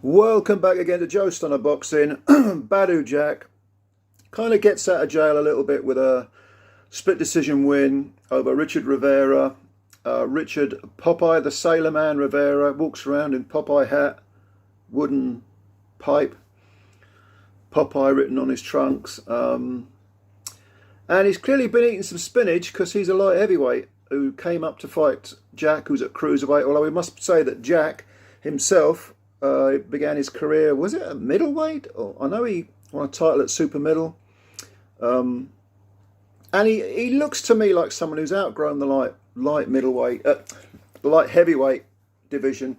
Welcome back again to Joe Stunner Boxing. Badou Jack kind of gets out of jail a little bit with a split decision win over Richard Rivera. Richard Popeye the Sailor Man Rivera walks around in Popeye hat, wooden pipe, Popeye written on his trunks. And he's clearly been eating some spinach because he's a light heavyweight who came up to fight Jack, who's at cruiserweight. Although we must say that Jack himself began his career, was it at middleweight? I know he won a title at super middle. And he looks to me like someone who's outgrown the light middleweight, the light heavyweight division,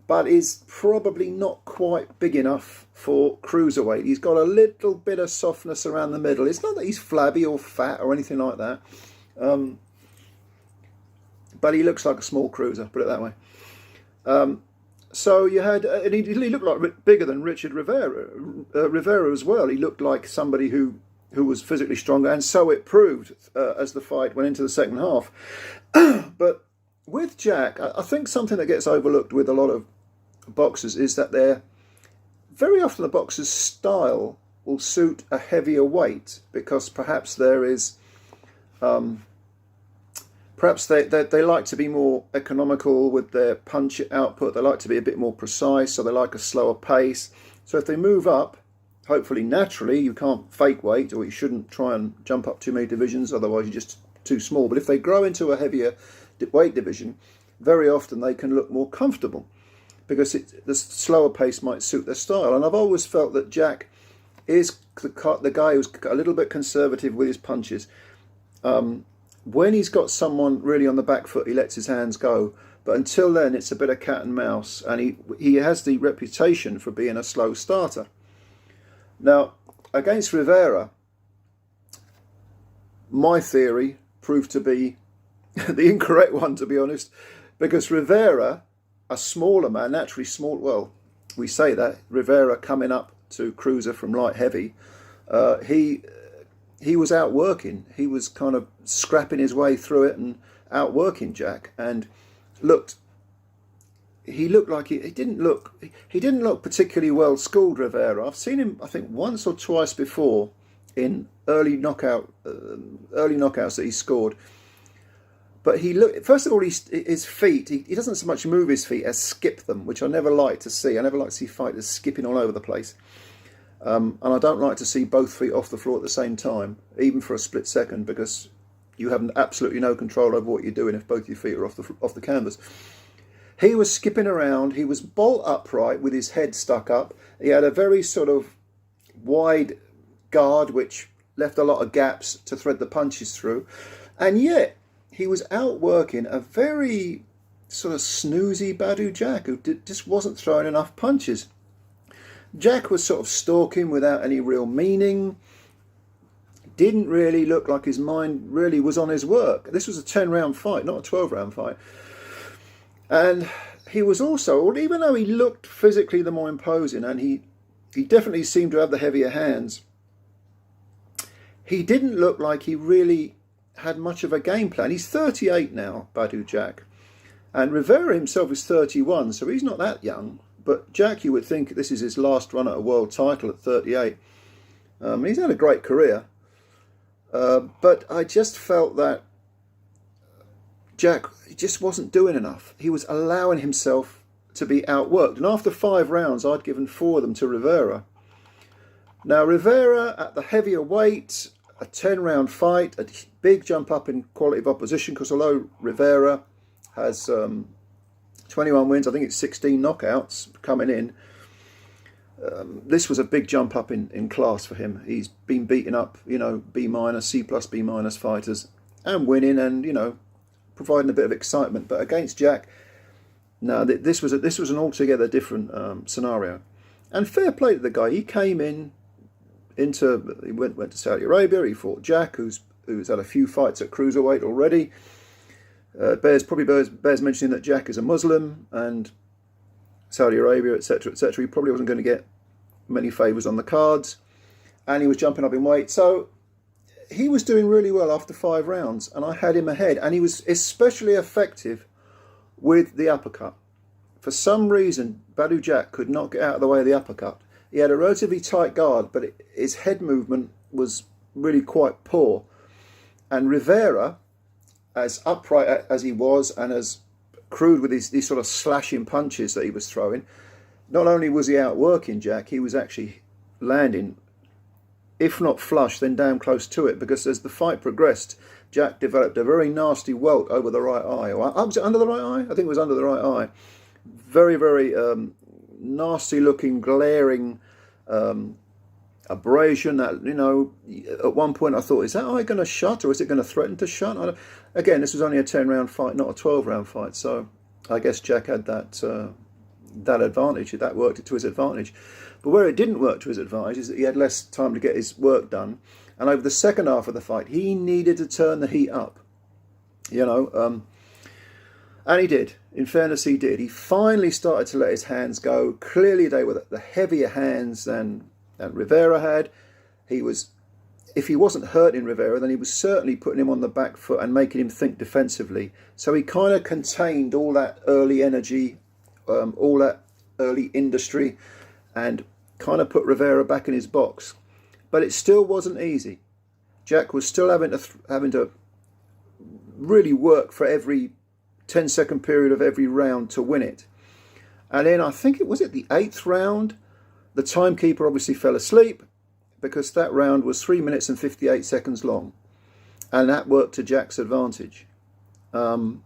but is probably not quite big enough for cruiserweight. He's got a little bit of softness around the middle. It's not that he's flabby or fat or anything like that, but he looks like a small cruiser, put it that way. So you had, and he looked like bigger than Richard Rivera as well. He looked like somebody who was physically stronger, and so it proved as the fight went into the second half. But with Jack, I think something that gets overlooked with a lot of boxers is that very often the boxer's style will suit a heavier weight, because perhaps there is perhaps they like to be more economical with their punch output. They like to be a bit more precise, so they like a slower pace. So if they move up, hopefully naturally, you can't fake weight, or you shouldn't try and jump up too many divisions, otherwise you're just too small. But if they grow into a heavier weight division, very often they can look more comfortable, because the slower pace might suit their style. And I've always felt that Jack is the guy who's a little bit conservative with his punches. When he's got someone really on the back foot, he lets his hands go. But until then, it's a bit of cat and mouse. And he has the reputation for being a slow starter. Now, against Rivera, my theory proved to be the incorrect one, to be honest. Because Rivera, a smaller man, naturally small, well, we say that, Rivera coming up to cruiser from light heavy, he was outworking. He was kind of scrapping his way through it and outworking Jack, and he looked like he didn't look particularly well schooled, Rivera. I've seen him, I think, once or twice before in early knockouts that he scored. But he looked, first of all, his feet, he doesn't so much move his feet as skip them, which I never like to see. I never like to see fighters skipping all over the place. And I don't like to see both feet off the floor at the same time, even for a split second, because you have absolutely no control over what you're doing if both your feet are off the canvas. He was skipping around. He was bolt upright with his head stuck up. He had a very sort of wide guard, which left a lot of gaps to thread the punches through. And yet he was outworking a very sort of snoozy Badou Jack, who just wasn't throwing enough punches. Jack was sort of stalking without any real meaning. Didn't really look like his mind really was on his work. This was a 10-round fight, not a 12-round fight. And he was also, even though he looked physically the more imposing, and he definitely seemed to have the heavier hands, he didn't look like he really had much of a game plan. He's 38 now, Badou Jack. And Rivera himself is 31, so he's not that young. But Jack, you would think this is his last run at a world title at 38. He's had a great career. But I just felt that Jack just wasn't doing enough. He was allowing himself to be outworked. And after 5 rounds, I'd given 4 of them to Rivera. Now, Rivera at the heavier weight, a 10-round fight, a big jump up in quality of opposition, because although Rivera has 21 wins, I think it's 16 knockouts coming in. This was a big jump up in class for him. He's been beating up, B-, C+, B- fighters, and winning, and providing a bit of excitement. But against Jack, no, this was an altogether different scenario. And fair play to the guy. He came he went to Saudi Arabia. He fought Jack, who's had a few fights at cruiserweight already. Bears mentioning that Jack is a Muslim, and Saudi Arabia, etc., etc. He probably wasn't going to get many favours on the cards, and he was jumping up in weight. So he was doing really well after 5 rounds, and I had him ahead. And he was especially effective with the uppercut. for some reason, Badou Jack could not get out of the way of the uppercut. He had a relatively tight guard, but his head movement was really quite poor. And Rivera, as upright as he was and as crude with these sort of slashing punches that he was throwing, not only was he outworking Jack, he was actually landing, if not flush, then damn close to it, because as the fight progressed, Jack developed a very nasty welt over the right eye. Was it under the right eye? I think it was under the right eye. Very, very nasty looking, glaring abrasion that, you know, at one point I thought, is that eye going to shut, or is it going to threaten to shut? Again, this was only a 10-round fight, not a 12-round fight, so I guess Jack had that advantage. That worked it to his advantage. But where it didn't work to his advantage is that he had less time to get his work done, and over the second half of the fight he needed to turn the heat up, you know, and he did. In fairness, he did. He finally started to let his hands go. Clearly they were the heavier hands than Rivera had. He was, if he wasn't hurting Rivera, then he was certainly putting him on the back foot and making him think defensively. So he kind of contained all that early energy, all that early industry, and kind of put Rivera back in his box. But it still wasn't easy. Jack was still having to really work for every 10-second period of every round to win it. And then I think it was at the 8th round, the timekeeper obviously fell asleep, because that round was 3 minutes and 58 seconds long, and that worked to Jack's advantage. If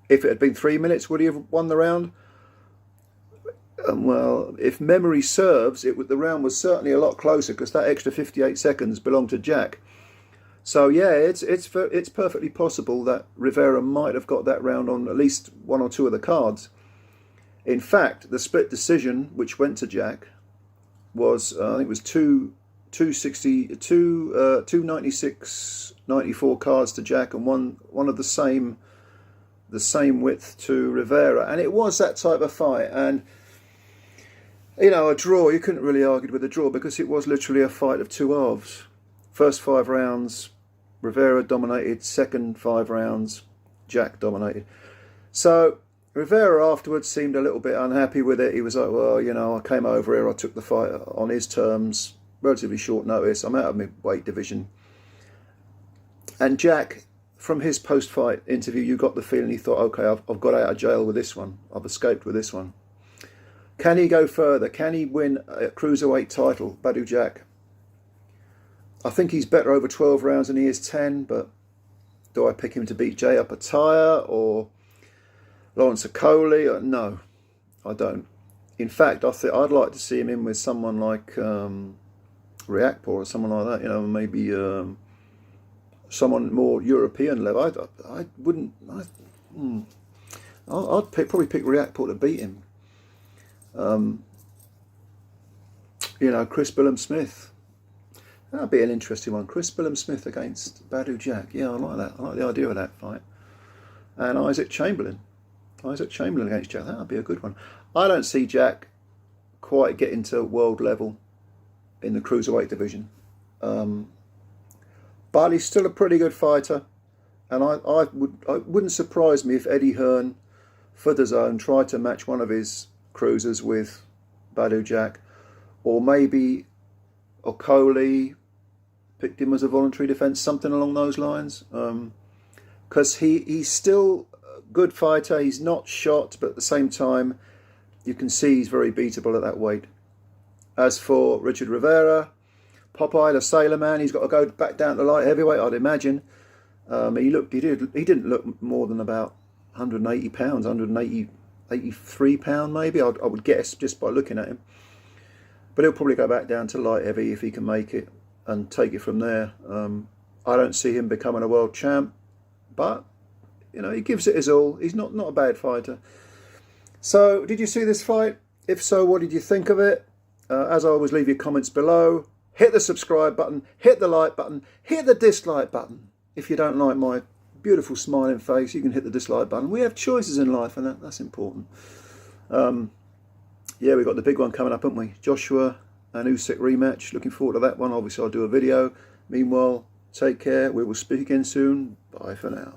it had been 3 minutes, would he have won the round? Well, if memory serves, the round was certainly a lot closer, because that extra 58 seconds belonged to Jack. So yeah, it's perfectly possible that Rivera might have got that round on at least one or two of the cards. In fact, the split decision, which went to Jack, was I think it was 296, 94 cards to Jack, and one of the same width to Rivera, and it was that type of fight. And you know, a draw, you couldn't really argue with a draw, because it was literally a fight of two halves. First 5 rounds, Rivera dominated. Second 5 rounds, Jack dominated. So Rivera afterwards seemed a little bit unhappy with it. He was like, well, you know, I came over here, I took the fight on his terms, relatively short notice, I'm out of my weight division. And Jack, from his post-fight interview, you got the feeling he thought, okay, I've got out of jail with this one. I've escaped with this one. Can he go further? Can he win a cruiserweight title, Badou Jack? I think he's better over 12 rounds than he is 10, but do I pick him to beat Jay Apataya or Lawrence Okoli? No, I don't. In fact, I'd like to see him in with someone like Riakporhe or someone like that. You know, maybe someone more European level. I wouldn't. I'd probably pick Riakporhe to beat him. You know, Chris Billam-Smith. That'd be an interesting one. Chris Billam-Smith against Badou Jack. Yeah, I like that. I like the idea of that fight. And Isaac Chamberlain against Jack. That'd be a good one. I don't see Jack quite getting to world level in the cruiserweight division. But he's still a pretty good fighter. And it wouldn't surprise me if Eddie Hearn for the zone tried to match one of his cruisers with Badou Jack, or maybe Okoli picked him as a voluntary defence, something along those lines. Because he's still a good fighter. He's not shot, but at the same time, you can see he's very beatable at that weight. As for Richard Rivera, Popeye the Sailor Man, he's got to go back down to light heavyweight, I'd imagine. He didn't look more than about 180 pounds, 183 pound maybe, I would guess, just by looking at him. But he'll probably go back down to light heavy if he can make it and take it from there. I don't see him becoming a world champ, but you know, he gives it his all. He's not a bad fighter. So, did you see this fight? If so, what did you think of it? As always, leave your comments below. Hit the subscribe button, hit the like button, hit the dislike button. If you don't like my beautiful smiling face, you can hit the dislike button. We have choices in life, and that's important. Yeah, we've got the big one coming up, haven't we? Joshua and Usyk rematch. Looking forward to that one. Obviously, I'll do a video. Meanwhile, take care. We will speak again soon. Bye for now.